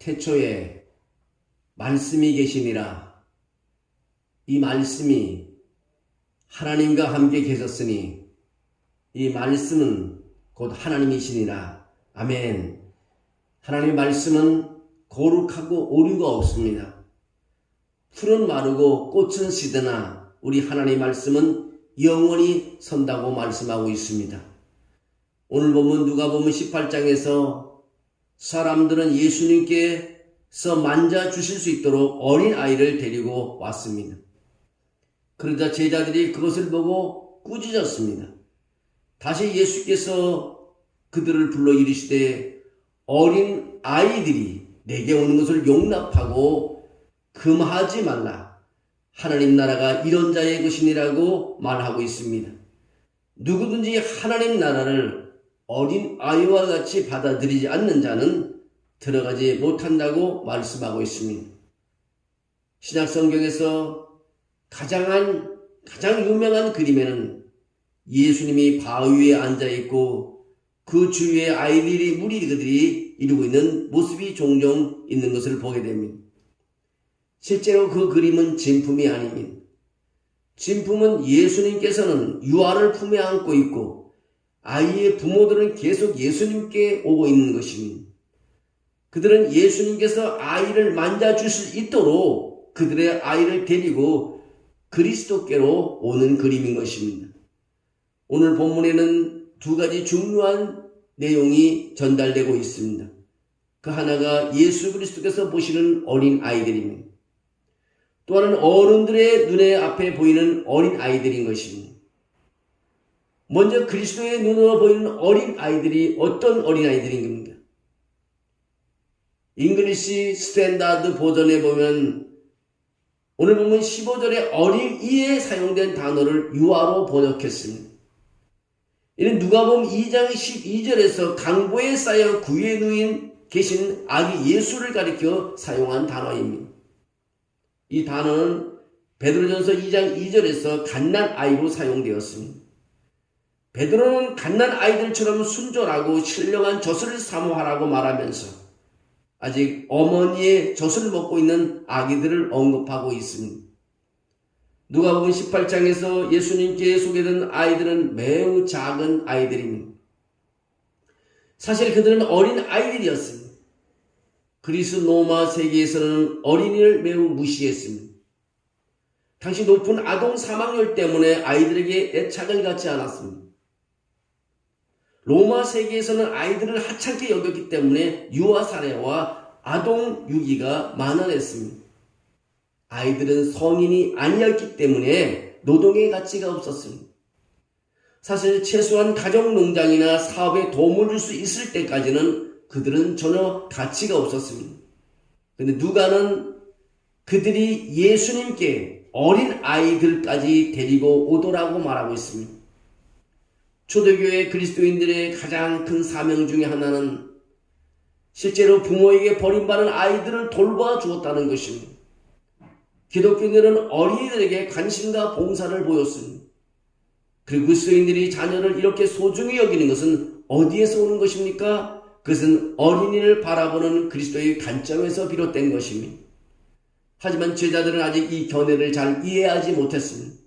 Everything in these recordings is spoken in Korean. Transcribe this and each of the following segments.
태초에 말씀이 계시니라. 이 말씀이 하나님과 함께 계셨으니 이 말씀은 곧 하나님이시니라. 아멘. 하나님의 말씀은 거룩하고 오류가 없습니다. 풀은 마르고 꽃은 시드나 우리 하나님의 말씀은 영원히 선다고 말씀하고 있습니다. 오늘 보면 누가복음 18장에서 사람들은 예수님께서 만져주실 수 있도록 어린아이를 데리고 왔습니다. 그러자 제자들이 그것을 보고 꾸짖었습니다. 다시 예수께서 그들을 불러 이르시되 어린 아이들이 내게 오는 것을 용납하고 금하지 말라. 하나님 나라가 이런 자의 것이니라고 말하고 있습니다. 누구든지 하나님 나라를 어린 아이와 같이 받아들이지 않는 자는 들어가지 못한다고 말씀하고 있습니다. 신약 성경에서 가장 유명한 그림에는 예수님이 바위 위에 앉아 있고 그 주위에 아이들이 무리들이 이루고 있는 모습이 종종 있는 것을 보게 됩니다. 실제로 그 그림은 진품이 아닙니다. 진품은 예수님께서는 유아를 품에 안고 있고 아이의 부모들은 계속 예수님께 오고 있는 것입니다. 그들은 예수님께서 아이를 만져줄 수 있도록 그들의 아이를 데리고 그리스도께로 오는 그림인 것입니다. 오늘 본문에는 두 가지 중요한 내용이 전달되고 있습니다. 그 하나가 예수 그리스도께서 보시는 어린 아이들입니다. 또 하나는 어른들의 눈에 앞에 보이는 어린 아이들인 것입니다. 먼저 그리스도의 눈으로 보이는 어린 아이들이 어떤 어린 아이들인 겁니까? 잉글리시 스탠다드 버전에 보면 오늘 보면 15절에 어린이에 사용된 단어를 유아로 번역했습니다. 이는 누가복음 2장 12절에서 강보에 쌓여 구유에 누인 계신 아기 예수를 가리켜 사용한 단어입니다. 이 단어는 베드로전서 2장 2절에서 갓난아이로 사용되었습니다. 베드로는 갓난아이들처럼 순전하고 신령한 젖을 사모하라고 말하면서 아직 어머니의 젖을 먹고 있는 아기들을 언급하고 있습니다. 누가복음 18장에서 예수님께 소개된 아이들은 매우 작은 아이들입니다. 사실 그들은 어린 아이들이었습니다. 그리스 로마 세계에서는 어린이를 매우 무시했습니다. 당시 높은 아동 사망률 때문에 아이들에게 애착을 갖지 않았습니다. 로마 세계에서는 아이들을 하찮게 여겼기 때문에 유아 살해와 아동 유기가 만연했습니다. 아이들은 성인이 아니었기 때문에 노동의 가치가 없었습니다. 사실 최소한 가정농장이나 사업에 도움을 줄 수 있을 때까지는 그들은 전혀 가치가 없었습니다. 그런데 누가는 그들이 예수님께 어린 아이들까지 데리고 오더라고 말하고 있습니다. 초대교회 그리스도인들의 가장 큰 사명 중에 하나는 실제로 부모에게 버림받은 아이들을 돌봐주었다는 것입니다. 기독교인들은 어린이들에게 관심과 봉사를 보였습니다. 그리고 그리스도인들이 자녀를 이렇게 소중히 여기는 것은 어디에서 오는 것입니까? 그것은 어린이를 바라보는 그리스도의 관점에서 비롯된 것입니다. 하지만 제자들은 아직 이 견해를 잘 이해하지 못했습니다.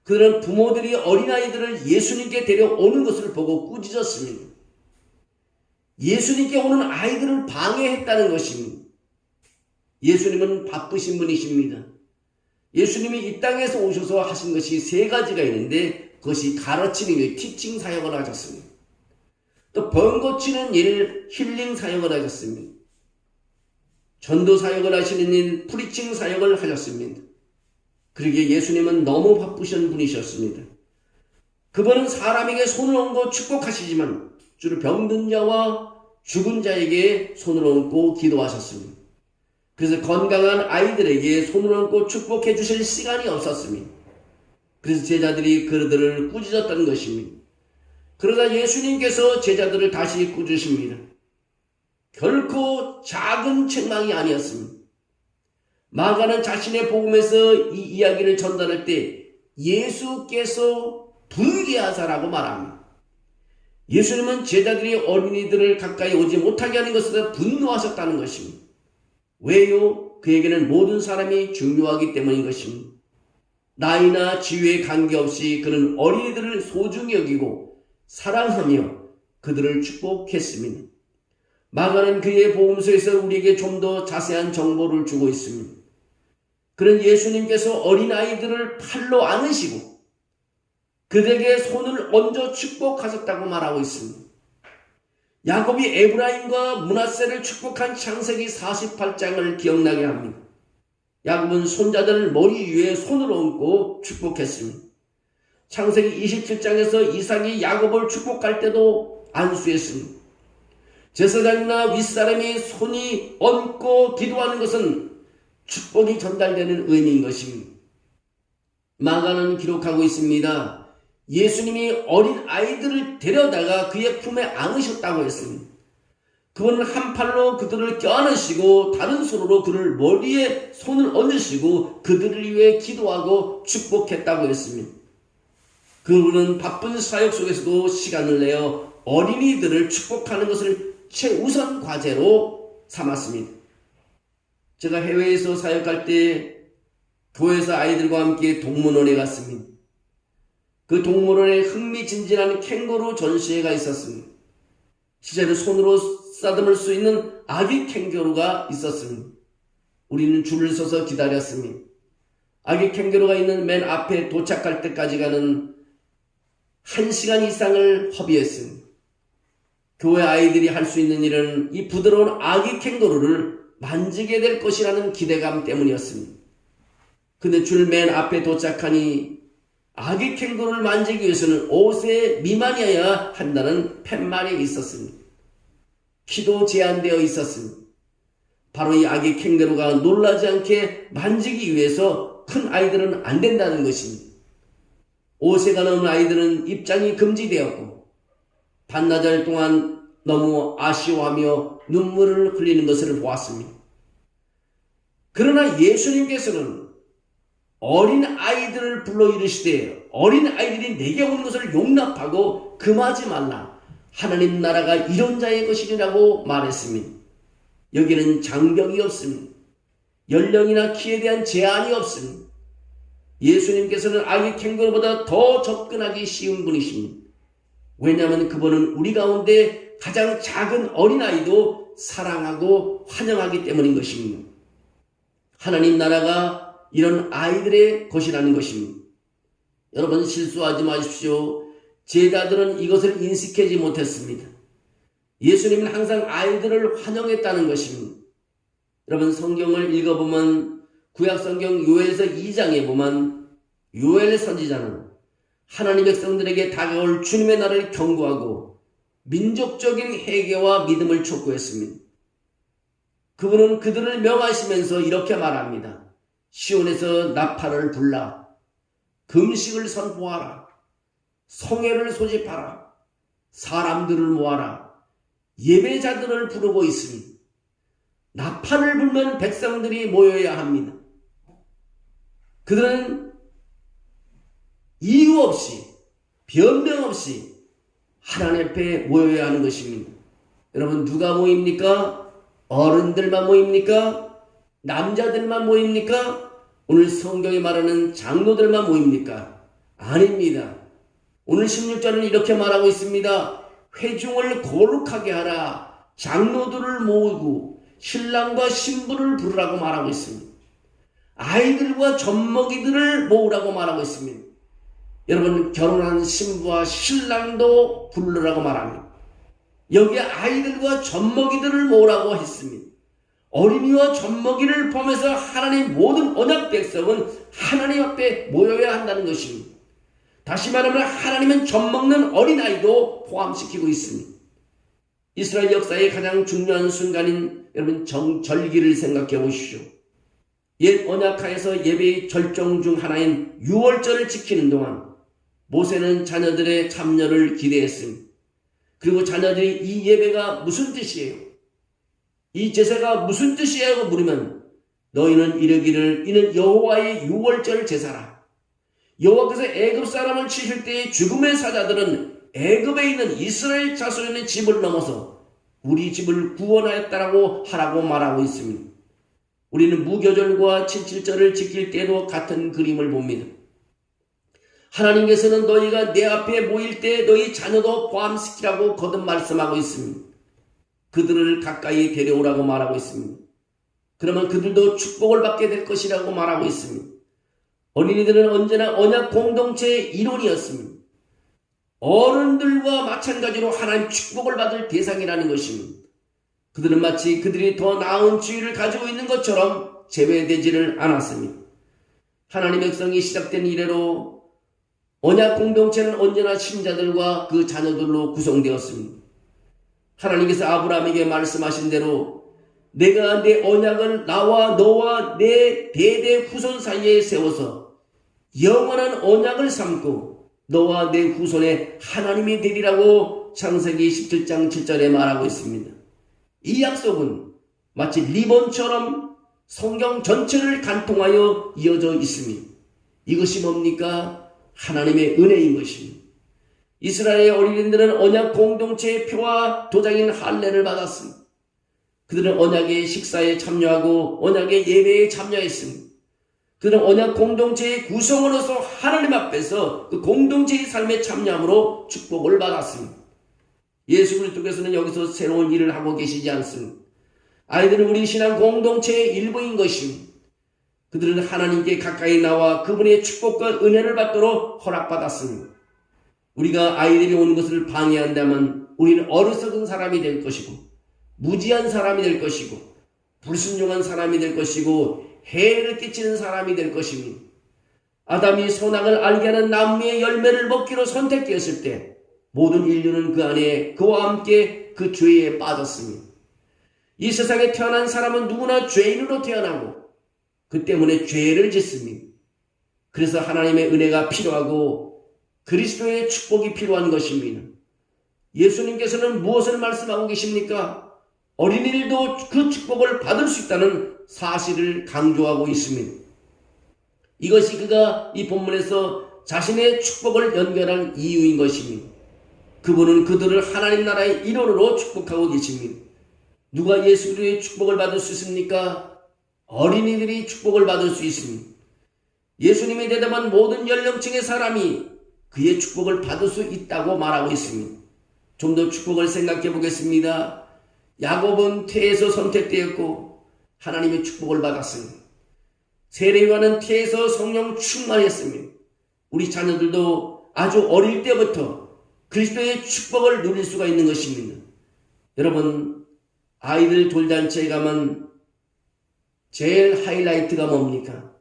그들은 부모들이 어린아이들을 예수님께 데려오는 것을 보고 꾸짖었습니다. 예수님께 오는 아이들을 방해했다는 것입니다. 예수님은 바쁘신 분이십니다. 예수님이 이 땅에서 오셔서 하신 것이 세 가지가 있는데 그것이 가르치는 일, 티칭 사역을 하셨습니다. 또 병 고치는 일, 힐링 사역을 하셨습니다. 전도 사역을 하시는 일, 프리칭 사역을 하셨습니다. 그러기에 예수님은 너무 바쁘신 분이셨습니다. 그분은 사람에게 손을 얹고 축복하시지만 주로 병든 자와 죽은 자에게 손을 얹고 기도하셨습니다. 그래서 건강한 아이들에게 손을 얹고 축복해 주실 시간이 없었습니다. 그래서 제자들이 그들을 꾸짖었다는 것입니다. 그러다 예수님께서 제자들을 다시 꾸짖으십니다. 결코 작은 책망이 아니었습니다. 마가는 자신의 복음에서 이 이야기를 전달할 때 예수께서 불쾌하사라고 말합니다. 예수님은 제자들이 어린이들을 가까이 오지 못하게 하는 것에 분노하셨다는 것입니다. 왜요? 그에게는 모든 사람이 중요하기 때문인 것입니다. 나이나 지위에 관계없이 그는 어린이들을 소중히 여기고 사랑하며 그들을 축복했습니다. 마가는 그의 복음서에서 우리에게 좀 더 자세한 정보를 주고 있습니다. 그는 예수님께서 어린아이들을 팔로 안으시고 그들에게 손을 얹어 축복하셨다고 말하고 있습니다. 야곱이 에브라임과 므낫세를 축복한 창세기 48장을 기억나게 합니다. 야곱은 손자들을 머리 위에 손을 얹고 축복했습니다. 창세기 27장에서 이삭이 야곱을 축복할 때도 안수했습니다. 제사장이나 윗사람이 손이 얹고 기도하는 것은 축복이 전달되는 의미인 것입니다. 마가는 기록하고 있습니다. 예수님이 어린 아이들을 데려다가 그의 품에 안으셨다고 했습니다. 그분은 한 팔로 그들을 껴안으시고 다른 손으로 그를 머리에 손을 얹으시고 그들을 위해 기도하고 축복했다고 했습니다. 그분은 바쁜 사역 속에서도 시간을 내어 어린이들을 축복하는 것을 최우선 과제로 삼았습니다. 제가 해외에서 사역할 때 교회에서 아이들과 함께 동물원에 갔습니다. 그 동물원에 흥미진진한 캥거루 전시회가 있었습니다. 실제로 손으로 싸듬을 수 있는 아기 캥거루가 있었습니다. 우리는 줄을 서서 기다렸습니다. 아기 캥거루가 있는 맨 앞에 도착할 때까지 가는 1시간 이상을 허비했습니다. 교회 아이들이 할 수 있는 일은 이 부드러운 아기 캥거루를 만지게 될 것이라는 기대감 때문이었습니다. 근데 줄 맨 앞에 도착하니 아기 캥거루를 만지기 위해서는 5세 미만이어야 한다는 팻말이 있었습니다. 키도 제한되어 있었습니다. 바로 이 아기 캥거루가 놀라지 않게 만지기 위해서 큰 아이들은 안 된다는 것입니다. 5세가 넘은 아이들은 입장이 금지되었고 반나절 동안 너무 아쉬워하며 눈물을 흘리는 것을 보았습니다. 그러나 예수님께서는 어린 아이들을 불러 이르시되 어린 아이들이 내게 오는 것을 용납하고 금하지 말라. 하나님 나라가 이런 자의 것이라고 말했습니다. 여기는 장벽이 없습니다. 연령이나 키에 대한 제한이 없습니다. 예수님께서는 아기 캥거루보다 더 접근하기 쉬운 분이십니다. 왜냐하면 그분은 우리 가운데 가장 작은 어린아이도 사랑하고 환영하기 때문인 것입니다. 하나님 나라가 이런 아이들의 것이라는 것입니다. 여러분 실수하지 마십시오. 제자들은 이것을 인식하지 못했습니다. 예수님은 항상 아이들을 환영했다는 것입니다. 여러분 성경을 읽어보면 구약성경 요엘서 2장에 보면 요엘 선지자는 하나님 백성들에게 다가올 주님의 날을 경고하고 민족적인 회개와 믿음을 촉구했습니다. 그분은 그들을 명하시면서 이렇게 말합니다. 시온에서 나팔을 불라 금식을 선포하라. 성회를 소집하라. 사람들을 모아라. 예배자들을 부르고 있으니 나팔을 불면 백성들이 모여야 합니다. 그들은 이유 없이 변명 없이 하나님 앞에 모여야 하는 것입니다. 여러분 누가 모입니까? 어른들만 모입니까? 남자들만 모입니까? 오늘 성경이 말하는 장로들만 모입니까? 아닙니다. 오늘 16절은 이렇게 말하고 있습니다. 회중을 거룩하게 하라. 장로들을 모으고 신랑과 신부를 부르라고 말하고 있습니다. 아이들과 젖먹이들을 모으라고 말하고 있습니다. 여러분 결혼한 신부와 신랑도 부르라고 말합니다. 여기에 아이들과 젖먹이들을 모으라고 했습니다. 어린이와 젖먹이를 포함해서 하나님 모든 언약 백성은 하나님 앞에 모여야 한다는 것입니다. 다시 말하면 하나님은 젖먹는 어린아이도 포함시키고 있습니다. 이스라엘 역사의 가장 중요한 순간인 여러분 절기를 생각해 보십시오. 옛 언약하에서 예배의 절정 중 하나인 유월절을 지키는 동안 모세는 자녀들의 참여를 기대했습니다. 그리고 자녀들이 이 예배가 무슨 뜻이에요? 이 제사가 무슨 뜻이냐고 물으면 너희는 이르기를 이는 여호와의 유월절 제사라. 여호와께서 애굽 사람을 치실 때의 죽음의 사자들은 애굽에 있는 이스라엘 자손의 집을 넘어서 우리 집을 구원하였다라고 하라고 말하고 있습니다. 우리는 무교절과 칠칠절을 지킬 때도 같은 그림을 봅니다. 하나님께서는 너희가 내 앞에 모일 때 너희 자녀도 포함시키라고 거듭 말씀하고 있습니다. 그들을 가까이 데려오라고 말하고 있습니다. 그러면 그들도 축복을 받게 될 것이라고 말하고 있습니다. 어린이들은 언제나 언약 공동체의 일원이었습니다. 어른들과 마찬가지로 하나님 축복을 받을 대상이라는 것입니다. 그들은 마치 그들이 더 나은 지위를 가지고 있는 것처럼 제외되지를 않았습니다. 하나님의 백성이 시작된 이래로 언약 공동체는 언제나 신자들과 그 자녀들로 구성되었습니다. 하나님께서 아브라함에게 말씀하신 대로 내가 내 언약을 나와 너와 내 대대 후손 사이에 세워서 영원한 언약을 삼고 너와 내 후손의 하나님이 되리라고 창세기 17장 7절에 말하고 있습니다. 이 약속은 마치 리본처럼 성경 전체를 관통하여 이어져 있습니다. 이것이 뭡니까? 하나님의 은혜인 것입니다. 이스라엘의 어린이들은 언약 공동체의 표와 도장인 할례를 받았습니다. 그들은 언약의 식사에 참여하고 언약의 예배에 참여했습니다. 그들은 언약 공동체의 구성원으로서 하나님 앞에서 그 공동체의 삶에 참여함으로 축복을 받았습니다. 예수 그리스도께서는 여기서 새로운 일을 하고 계시지 않습니다. 아이들은 우리 신앙 공동체의 일부인 것입니다. 그들은 하나님께 가까이 나와 그분의 축복과 은혜를 받도록 허락받았습니다. 우리가 아이들이 오는 것을 방해한다면 우리는 어리석은 사람이 될 것이고 무지한 사람이 될 것이고 불순종한 사람이 될 것이고 해를 끼치는 사람이 될 것입니다. 아담이 선악을 알게 하는 나무의 열매를 먹기로 선택되었을 때 모든 인류는 그 안에 그와 함께 그 죄에 빠졌습니다. 이 세상에 태어난 사람은 누구나 죄인으로 태어나고 그 때문에 죄를 짓습니다. 그래서 하나님의 은혜가 필요하고 그리스도의 축복이 필요한 것입니다. 예수님께서는 무엇을 말씀하고 계십니까? 어린이들도 그 축복을 받을 수 있다는 사실을 강조하고 있습니다. 이것이 그가 이 본문에서 자신의 축복을 연결한 이유인 것입니다. 그분은 그들을 하나님 나라의 일원으로 축복하고 계십니다. 누가 예수 그리스도의 축복을 받을 수 있습니까? 어린이들이 축복을 받을 수 있습니다. 예수님이 대답한 모든 연령층의 사람이 그의 축복을 받을 수 있다고 말하고 있습니다. 좀 더 축복을 생각해 보겠습니다. 야곱은 태에서 선택되었고 하나님의 축복을 받았습니다. 세례요한은 태에서 성령 충만했습니다. 우리 자녀들도 아주 어릴 때부터 그리스도의 축복을 누릴 수가 있는 것입니다. 여러분, 아이들 돌잔치에 가면 제일 하이라이트가 뭡니까?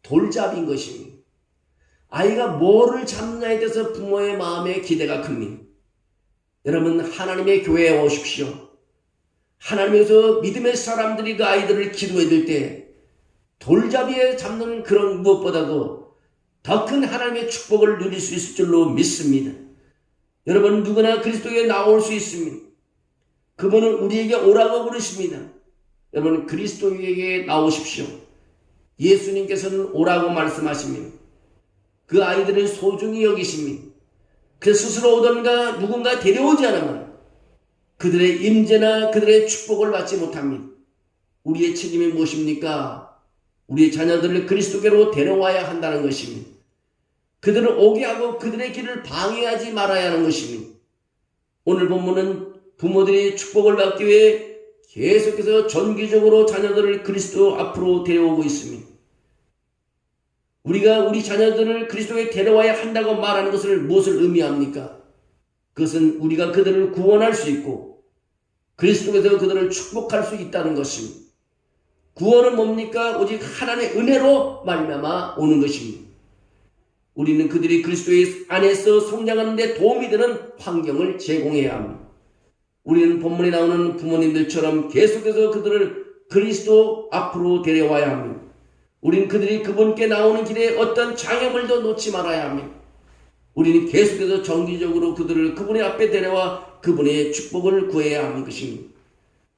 돌잡이인 것입니다. 아이가 뭐를 잡냐에 대해서 부모의 마음에 기대가 큽니다. 여러분, 하나님의 교회에 오십시오. 하나님에서 믿음의 사람들이 그 아이들을 기도해 줄 때 돌잡이에 잡는 그런 무엇보다도 더 큰 하나님의 축복을 누릴 수 있을 줄로 믿습니다. 여러분, 누구나 그리스도에 나올 수 있습니다. 그분은 우리에게 오라고 부르십니다. 여러분, 그리스도에게 나오십시오. 예수님께서는 오라고 말씀하십니다. 그 아이들을 소중히 여기십니다. 그래서 스스로 오던가 누군가 데려오지 않으면 그들의 임재나 그들의 축복을 받지 못합니다. 우리의 책임이 무엇입니까? 우리의 자녀들을 그리스도께로 데려와야 한다는 것입니다. 그들을 오게 하고 그들의 길을 방해하지 말아야 하는 것입니다. 오늘 본문은 부모들이 축복을 받기 위해 계속해서 정기적으로 자녀들을 그리스도 앞으로 데려오고 있습니다. 우리가 우리 자녀들을 그리스도에 데려와야 한다고 말하는 것을 무엇을 의미합니까? 그것은 우리가 그들을 구원할 수 있고 그리스도에서 그들을 축복할 수 있다는 것입니다. 구원은 뭡니까? 오직 하나님의 은혜로 말미암아 오는 것입니다. 우리는 그들이 그리스도의 안에서 성장하는 데 도움이 되는 환경을 제공해야 합니다. 우리는 본문에 나오는 부모님들처럼 계속해서 그들을 그리스도 앞으로 데려와야 합니다. 우리는 그들이 그분께 나오는 길에 어떤 장애물도 놓지 말아야 합니다. 우리는 계속해서 정기적으로 그들을 그분의 앞에 데려와 그분의 축복을 구해야 하는 것입니다.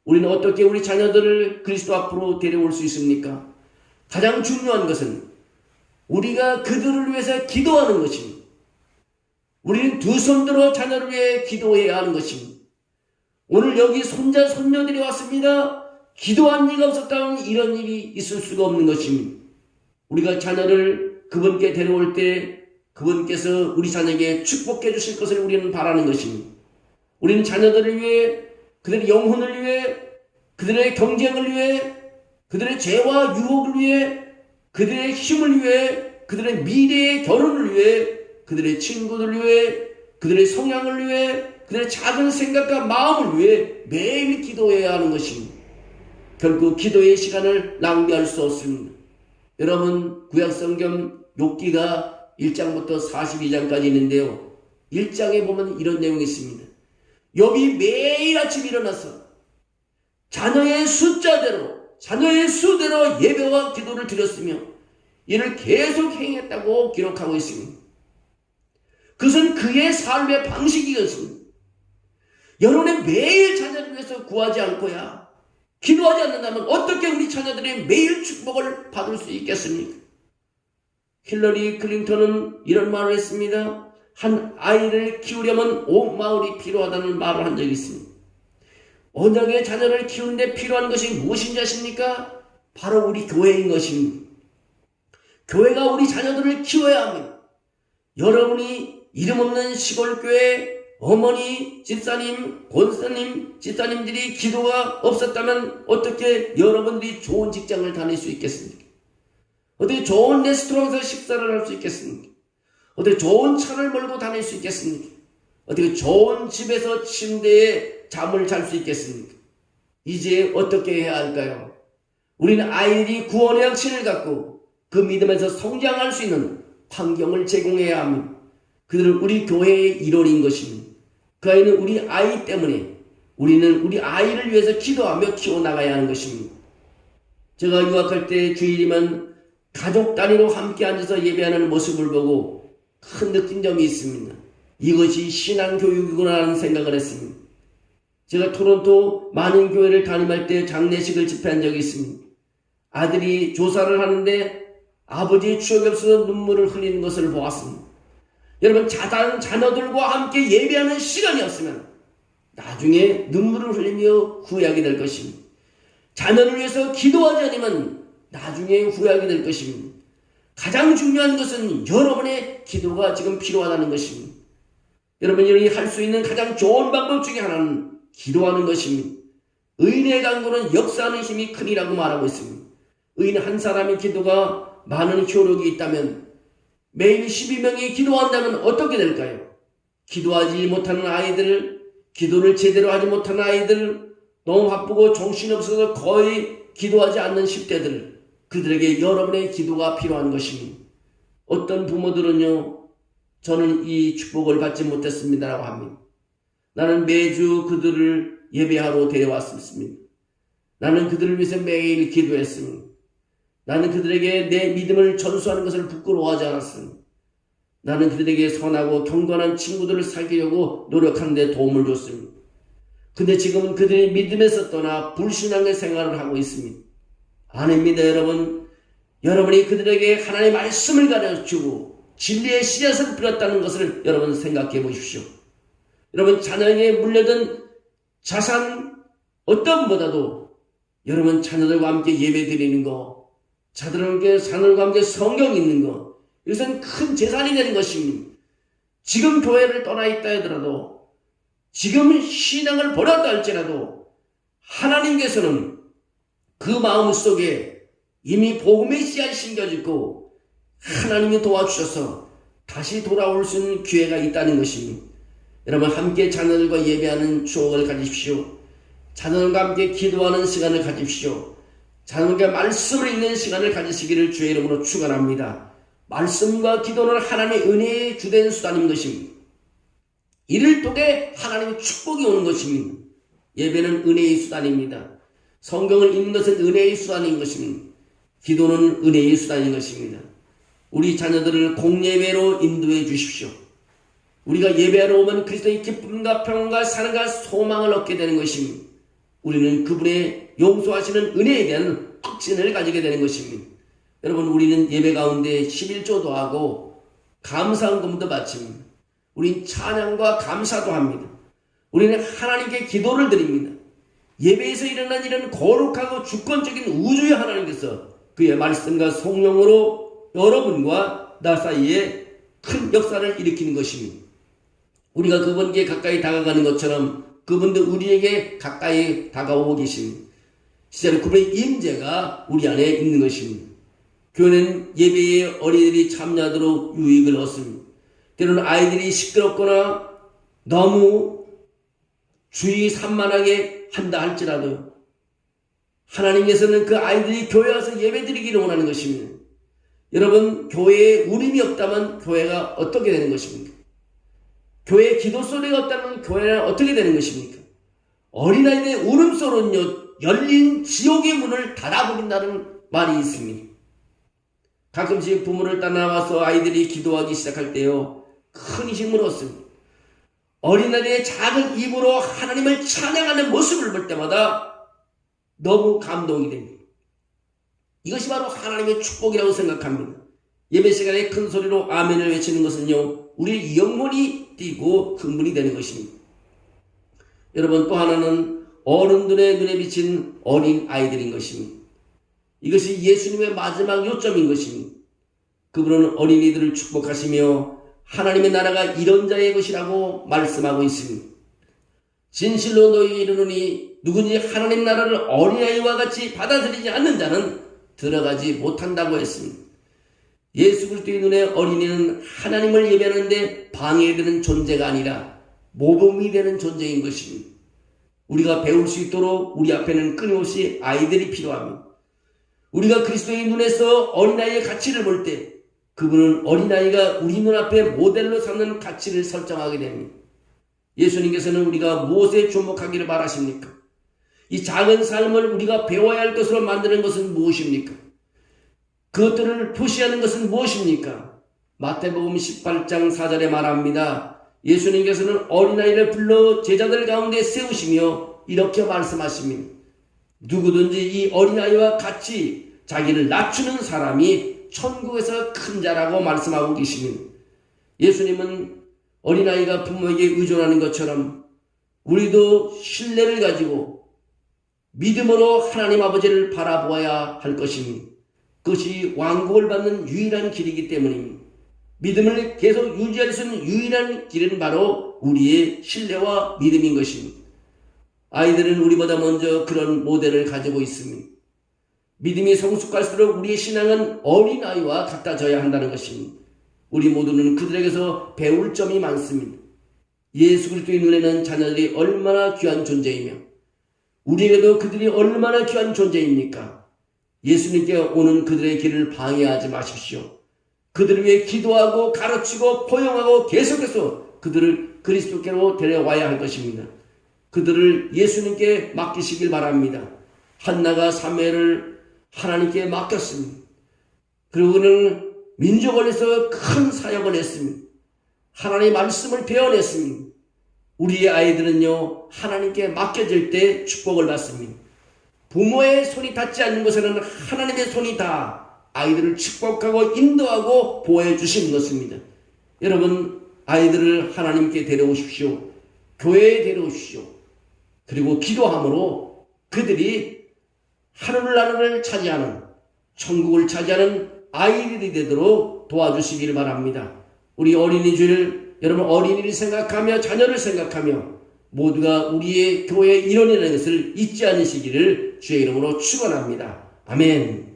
우리는 어떻게 우리 자녀들을 그리스도 앞으로 데려올 수 있습니까? 가장 중요한 것은 우리가 그들을 위해서 기도하는 것입니다. 우리는 두 손 들어 자녀를 위해 기도해야 하는 것입니다. 오늘 여기 손자 손녀들이 왔습니다. 기도한 이가 없었다면 이런 일이 있을 수가 없는 것입니다. 우리가 자녀를 그분께 데려올 때 그분께서 우리 자녀에게 축복해 주실 것을 우리는 바라는 것입니다. 우리는 자녀들을 위해, 그들의 영혼을 위해, 그들의 경쟁을 위해, 그들의 죄와 유혹을 위해, 그들의 힘을 위해, 그들의 미래의 결혼을 위해, 그들의 친구들을 위해, 그들의 성향을 위해, 그들의 작은 생각과 마음을 위해 매일 기도해야 하는 것입니다. 결국 기도의 시간을 낭비할 수 없습니다. 여러분, 구약성경 욥기가 1장부터 42장까지 있는데요. 1장에 보면 이런 내용이 있습니다. 욥이 매일 아침 일어나서 자녀의 숫자대로, 자녀의 수대로 예배와 기도를 드렸으며 이를 계속 행했다고 기록하고 있습니다. 그것은 그의 삶의 방식이었습니다. 여러분의 매일 자녀를 위해서 구하지 않고야 기도하지 않는다면 어떻게 우리 자녀들이 매일 축복을 받을 수 있겠습니까? 힐러리 클린턴은 이런 말을 했습니다. 한 아이를 키우려면 온 마을이 필요하다는 말을 한 적이 있습니다. 언약의 자녀를 키우는데 필요한 것이 무엇인지 아십니까? 바로 우리 교회인 것입니다. 교회가 우리 자녀들을 키워야 합니다. 여러분이 이름 없는 시골교회 어머니, 집사님, 권사님, 집사님들이 기도가 없었다면 어떻게 여러분들이 좋은 직장을 다닐 수 있겠습니까? 어떻게 좋은 레스토랑에서 식사를 할 수 있겠습니까? 어떻게 좋은 차를 몰고 다닐 수 있겠습니까? 어떻게 좋은 집에서 침대에 잠을 잘 수 있겠습니까? 이제 어떻게 해야 할까요? 우리는 아이들이 구원의 확신을 갖고 그 믿음에서 성장할 수 있는 환경을 제공해야 합니다. 그들은 우리 교회의 일원인 것입니다. 그 아이는 우리 아이 때문에 우리는 우리 아이를 위해서 기도하며 키워나가야 하는 것입니다. 제가 유학할 때 주일이면 가족 단위로 함께 앉아서 예배하는 모습을 보고 큰 느낀 점이 있습니다. 이것이 신앙교육이구나 하는 생각을 했습니다. 제가 토론토 많은 교회를 담임할 때 장례식을 집회한 적이 있습니다. 아들이 조사를 하는데 아버지의 추억이 없어서 눈물을 흘리는 것을 보았습니다. 여러분, 자녀들과 함께 예배하는 시간이었으면 나중에 눈물을 흘리며 후회하게 될 것입니다. 자녀를 위해서 기도하지 않으면 나중에 후회하게 될 것입니다. 가장 중요한 것은 여러분의 기도가 지금 필요하다는 것입니다. 여러분이 할 수 있는 가장 좋은 방법 중에 하나는 기도하는 것입니다. 의인의 간구는 역사하는 힘이 크니라고 말하고 있습니다. 의인 한 사람의 기도가 많은 효력이 있다면 매일 12명이 기도한다면 어떻게 될까요? 기도하지 못하는 아이들, 기도를 제대로 하지 못하는 아이들, 너무 바쁘고 정신없어서 거의 기도하지 않는 10대들, 그들에게 여러분의 기도가 필요한 것입니다. 어떤 부모들은요, 저는 이 축복을 받지 못했습니다라고 합니다. 나는 매주 그들을 예배하러 데려왔습니다. 나는 그들을 위해서 매일 기도했습니다. 나는 그들에게 내 믿음을 전수하는 것을 부끄러워하지 않았습니다. 나는 그들에게 선하고 경건한 친구들을 사귀려고 노력하는 데 도움을 줬습니다. 근데 지금은 그들이 믿음에서 떠나 불신앙의 생활을 하고 있습니다. 아닙니다, 여러분. 여러분이 그들에게 하나님의 말씀을 가르치고 진리의 씨앗을 뿌렸다는 것을 여러분 생각해 보십시오. 여러분, 자녀에게 물려든 자산 어떤 보다도 여러분 자녀들과 함께 예배 드리는 거, 자녀들과 함께 성경 읽는 것, 이것은 큰 재산이 되는 것입니다. 지금 교회를 떠나 있다 하더라도, 지금 신앙을 버렸다 할지라도 하나님께서는 그 마음 속에 이미 복음의 씨앗이 심겨지고 하나님이 도와주셔서 다시 돌아올 수 있는 기회가 있다는 것입니다. 여러분, 함께 자녀들과 예배하는 추억을 가지십시오. 자녀들과 함께 기도하는 시간을 가지십시오. 자녀들과 말씀을 읽는 시간을 가지시기를 주의 이름으로 축원합니다. 말씀과 기도는 하나님의 은혜의 주된 수단인 것입니다. 이를 통해 하나님의 축복이 오는 것입니다. 예배는 은혜의 수단입니다. 성경을 읽는 것은 은혜의 수단인 것입니다. 기도는 은혜의 수단인 것입니다. 우리 자녀들을 공예배로 인도해 주십시오. 우리가 예배하러 오면 그리스도의 기쁨과 평안과 사랑과 소망을 얻게 되는 것입니다. 우리는 그분의 용서하시는 은혜에 대한 확신을 가지게 되는 것입니다. 여러분, 우리는 예배 가운데 11조도 하고 감사헌금도 바칩니다. 우린 찬양과 감사도 합니다. 우리는 하나님께 기도를 드립니다. 예배에서 일어난 이런 거룩하고 주권적인 우주의 하나님께서 그의 말씀과 성령으로 여러분과 나 사이에 큰 역사를 일으키는 것입니다. 우리가 그분께 가까이 다가가는 것처럼 그분도 우리에게 가까이 다가오고 계십니다. 진짜로 그분의 임재가 우리 안에 있는 것입니다. 교회는 예배에 어린이들이 참여하도록 유익을 얻습니다. 때로는 아이들이 시끄럽거나 너무 주의 산만하게 한다 할지라도 하나님께서는 그 아이들이 교회 와서 예배드리기를 원하는 것입니다. 여러분, 교회에 울음이 없다면 교회가 어떻게 되는 것입니까? 교회에 기도 소리가 없다면 교회는 어떻게 되는 것입니까? 어린아이들의 울음소리는요, 열린 지옥의 문을 닫아버린다는 말이 있습니다. 가끔씩 부모를 떠나와서 아이들이 기도하기 시작할 때요, 큰 힘을 얻습니다. 어린아이의 작은 입으로 하나님을 찬양하는 모습을 볼 때마다 너무 감동이 됩니다. 이것이 바로 하나님의 축복이라고 생각합니다. 예배 시간에 큰 소리로 아멘을 외치는 것은요, 우리의 영혼이 뛰고 흥분이 되는 것입니다. 여러분, 또 하나는 어른들의 눈에 비친 어린 아이들인 것입니다. 이것이 예수님의 마지막 요점인 것입니다. 그분은 어린이들을 축복하시며 하나님의 나라가 이런 자의 것이라고 말씀하고 있습니다. 진실로 너희에게 이르노니 누구든지 하나님 나라를 어린아이와 같이 받아들이지 않는 자는 들어가지 못한다고 했습니다. 예수 그리스도의 눈에 어린이는 하나님을 예배하는데 방해되는 존재가 아니라 모범이 되는 존재인 것입니다. 우리가 배울 수 있도록 우리 앞에는 끊임없이 아이들이 필요합니다. 우리가 그리스도의 눈에서 어린아이의 가치를 볼 때 그분은 어린아이가 우리 눈앞에 모델로 삼는 가치를 설정하게 됩니다. 예수님께서는 우리가 무엇에 주목하기를 바라십니까? 이 작은 삶을 우리가 배워야 할 것으로 만드는 것은 무엇입니까? 그것들을 표시하는 것은 무엇입니까? 마태복음 18장 4절에 말합니다. 예수님께서는 어린아이를 불러 제자들 가운데 세우시며 이렇게 말씀하십니다. 누구든지 이 어린아이와 같이 자기를 낮추는 사람이 천국에서 큰 자라고 말씀하고 계십니다. 예수님은 어린아이가 부모에게 의존하는 것처럼 우리도 신뢰를 가지고 믿음으로 하나님 아버지를 바라보아야 할 것입니다. 그것이 왕국을 받는 유일한 길이기 때문입니다. 믿음을 계속 유지할 수 있는 유일한 길은 바로 우리의 신뢰와 믿음인 것입니다. 아이들은 우리보다 먼저 그런 모델을 가지고 있습니다. 믿음이 성숙할수록 우리의 신앙은 어린아이와 같아져야 한다는 것입니다. 우리 모두는 그들에게서 배울 점이 많습니다. 예수 그리스도의 눈에는 자녀들이 얼마나 귀한 존재이며 우리에게도 그들이 얼마나 귀한 존재입니까? 예수님께 오는 그들의 길을 방해하지 마십시오. 그들을 위해 기도하고 가르치고 포용하고 계속해서 그들을 그리스도께로 데려와야 할 것입니다. 그들을 예수님께 맡기시길 바랍니다. 한나가 사무엘을 하나님께 맡겼습니다. 그리고 그는 민족원에서 큰 사역을 했습니다. 하나님의 말씀을 배워냈습니다. 우리의 아이들은요, 하나님께 맡겨질 때 축복을 받습니다. 부모의 손이 닿지 않는 것에는 하나님의 손이 닿아 아이들을 축복하고 인도하고 보호해 주시는 것입니다. 여러분, 아이들을 하나님께 데려오십시오. 교회에 데려오십시오. 그리고 기도함으로 그들이 하늘나라를 차지하는, 천국을 차지하는 아이들이 되도록 도와주시기를 바랍니다. 우리 어린이주일, 여러분 어린이를 생각하며 자녀를 생각하며 모두가 우리의 교회의 일원이라는 것을 잊지 않으시기를 주의 이름으로 축원합니다. 아멘.